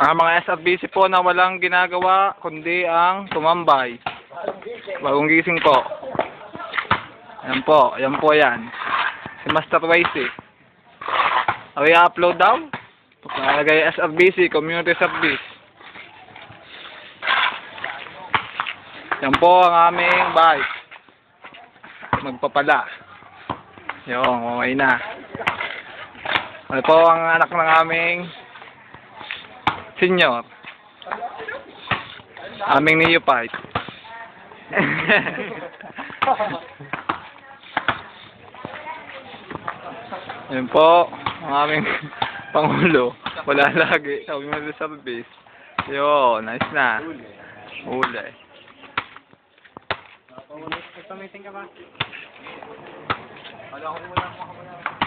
Ang mga SRBC po na walang ginagawa kundi ang tumambay. Bagong gising po. Ayan po yan. Si Master Waze. Ay, upload daw. Nakalagay SRBC, Community Service. Yan po ang aming bike. Magpapala. Yung, okay na. Ano po ang anak ng aming senior. Aming neophyte. Yan po ang aming pangulo. Wala lagi. Sabi mo sa service. Yo, nice na. Huli. Ito, meeting ka ba? Wala ko muna.